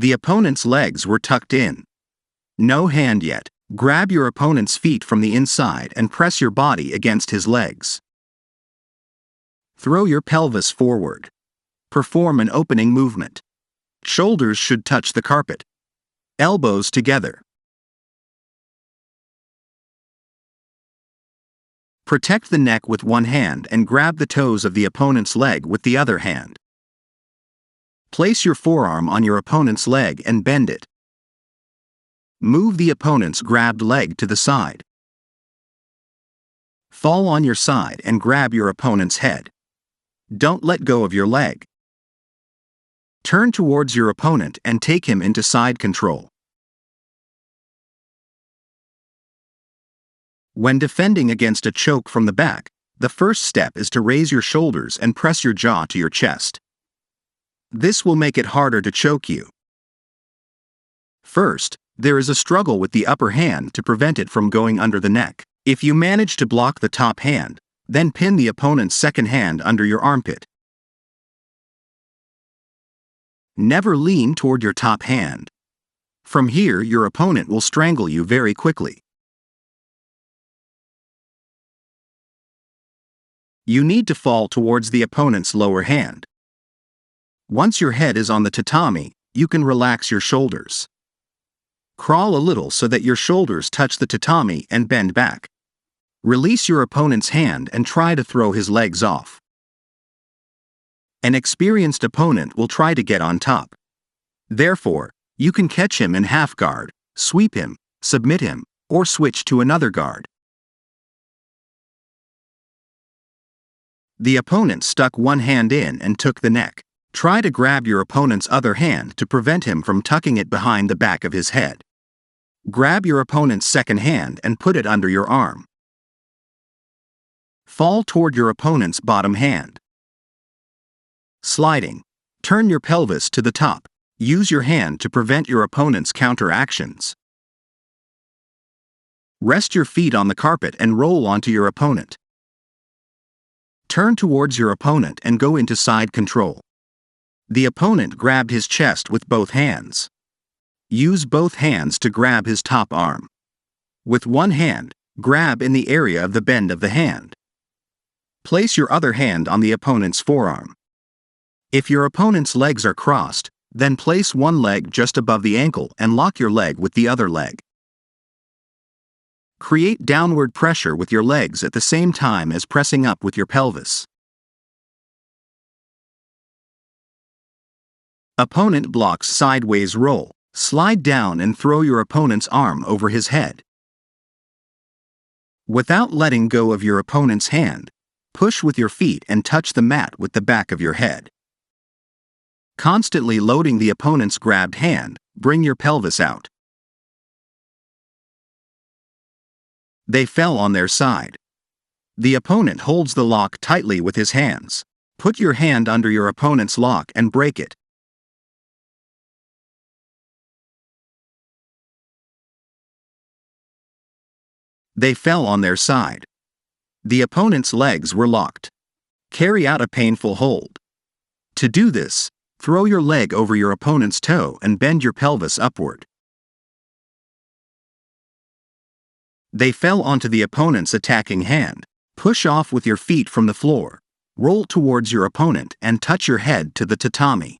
The opponent's legs were tucked in. No hand yet. Grab your opponent's feet from the inside and press your body against his legs. Throw your pelvis forward. Perform an opening movement. Shoulders should touch the carpet. Elbows together. Protect the neck with one hand and grab the toes of the opponent's leg with the other hand. Place your forearm on your opponent's leg and bend it. Move the opponent's grabbed leg to the side. Fall on your side and grab your opponent's head. Don't let go of your leg. Turn towards your opponent and take him into side control. When defending against a choke from the back, the first step is to raise your shoulders and press your jaw to your chest. This will make it harder to choke you. First, there is a struggle with the upper hand to prevent it from going under the neck. If you manage to block the top hand, then pin the opponent's second hand under your armpit. Never lean toward your top hand. From here, your opponent will strangle you very quickly. You need to fall towards the opponent's lower hand. Once your head is on the tatami, you can relax your shoulders. Crawl a little so that your shoulders touch the tatami and bend back. Release your opponent's hand and try to throw his legs off. An experienced opponent will try to get on top. Therefore, you can catch him in half guard, sweep him, submit him, or switch to another guard. The opponent stuck one hand in and took the neck. Try to grab your opponent's other hand to prevent him from tucking it behind the back of his head. Grab your opponent's second hand and put it under your arm. Fall toward your opponent's bottom hand. Sliding. Turn your pelvis to the top. Use your hand to prevent your opponent's counter-actions. Rest your feet on the carpet and roll onto your opponent. Turn towards your opponent and go into side control. The opponent grabbed his chest with both hands. Use both hands to grab his top arm. With one hand, grab in the area of the bend of the hand. Place your other hand on the opponent's forearm. If your opponent's legs are crossed, then place one leg just above the ankle and lock your leg with the other leg. Create downward pressure with your legs at the same time as pressing up with your pelvis. Opponent blocks sideways roll. Slide down and throw your opponent's arm over his head. Without letting go of your opponent's hand, push with your feet and touch the mat with the back of your head. Constantly loading the opponent's grabbed hand, bring your pelvis out. They fell on their side. The opponent holds the lock tightly with his hands. Put your hand under your opponent's lock and break it. They fell on their side. The opponent's legs were locked. Carry out a painful hold. To do this, throw your leg over your opponent's toe and bend your pelvis upward. They fell onto the opponent's attacking hand. Push off with your feet from the floor. Roll towards your opponent and touch your head to the tatami.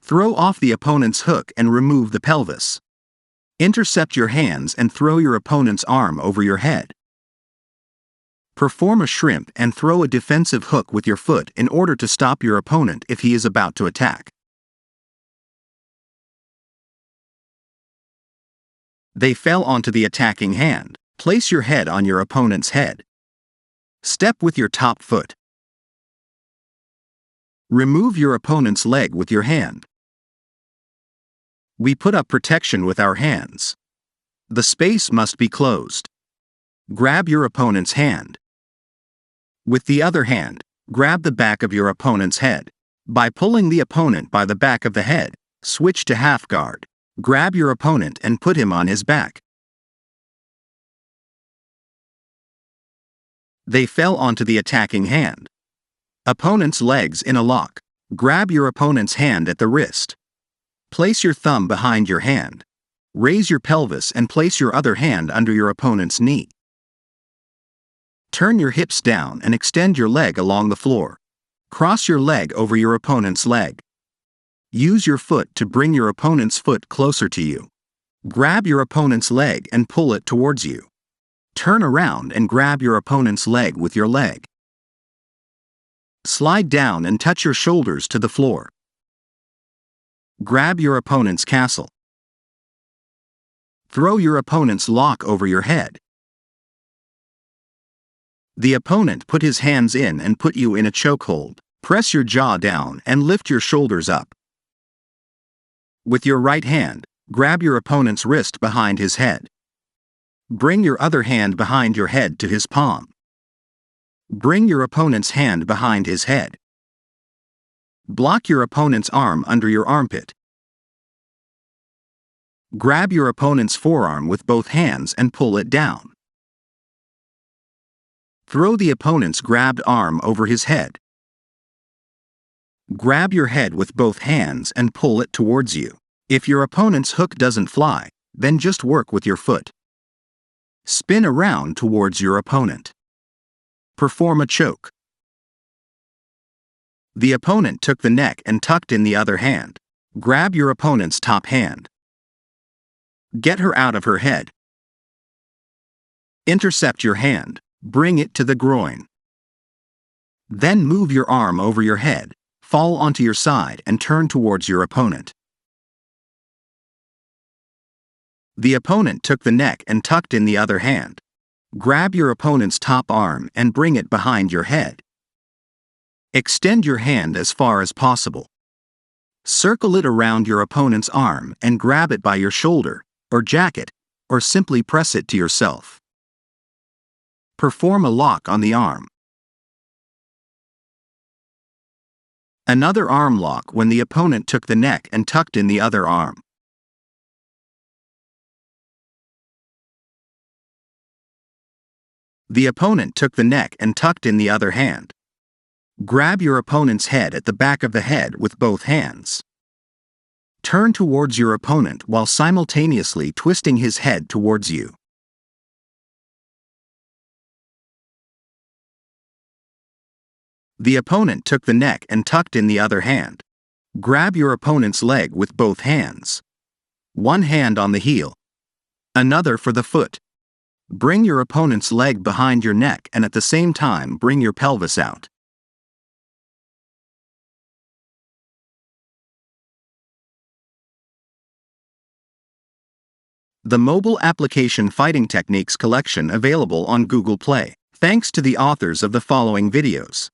Throw off the opponent's hook and remove the pelvis. Intercept your hands and throw your opponent's arm over your head. Perform a shrimp and throw a defensive hook with your foot in order to stop your opponent if he is about to attack. They fell onto the attacking hand. Place your head on your opponent's head. Step with your top foot. Remove your opponent's leg with your hand. We put up protection with our hands. The space must be closed. Grab your opponent's hand. With the other hand, grab the back of your opponent's head. By pulling the opponent by the back of the head, switch to half guard. Grab your opponent and put him on his back. They fell onto the attacking hand. Opponent's legs in a lock. Grab your opponent's hand at the wrist. Place your thumb behind your hand. Raise your pelvis and place your other hand under your opponent's knee. Turn your hips down and extend your leg along the floor. Cross your leg over your opponent's leg. Use your foot to bring your opponent's foot closer to you. Grab your opponent's leg and pull it towards you. Turn around and grab your opponent's leg with your leg. Slide down and touch your shoulders to the floor. Grab your opponent's castle. Throw your opponent's lock over your head. The opponent put his hands in and put you in a chokehold. Press your jaw down and lift your shoulders up. With your right hand, grab your opponent's wrist behind his head. Bring your other hand behind your head to his palm. Bring your opponent's hand behind his head. Block your opponent's arm under your armpit. Grab your opponent's forearm with both hands and pull it down. Throw the opponent's grabbed arm over his head. Grab your head with both hands and pull it towards you. If your opponent's hook doesn't fly, then just work with your foot. Spin around towards your opponent. Perform a choke. The opponent took the neck and tucked in the other hand. Grab your opponent's top hand. Get her out of her head. Intercept your hand. Bring it to the groin. Then move your arm over your head, fall onto your side and turn towards your opponent. The opponent took the neck and tucked in the other hand. Grab your opponent's top arm and bring it behind your head. Extend your hand as far as possible. Circle it around your opponent's arm and grab it by your shoulder, or jacket, or simply press it to yourself. Perform a lock on the arm. Another arm lock when the opponent took the neck and tucked in the other arm. The opponent took the neck and tucked in the other hand. Grab your opponent's head at the back of the head with both hands. Turn towards your opponent while simultaneously twisting his head towards you. The opponent took the neck and tucked in the other hand. Grab your opponent's leg with both hands. One hand on the heel, another for the foot. Bring your opponent's leg behind your neck and at the same time bring your pelvis out. The mobile application Fighting Techniques collection available on Google Play. Thanks to the authors of the following videos.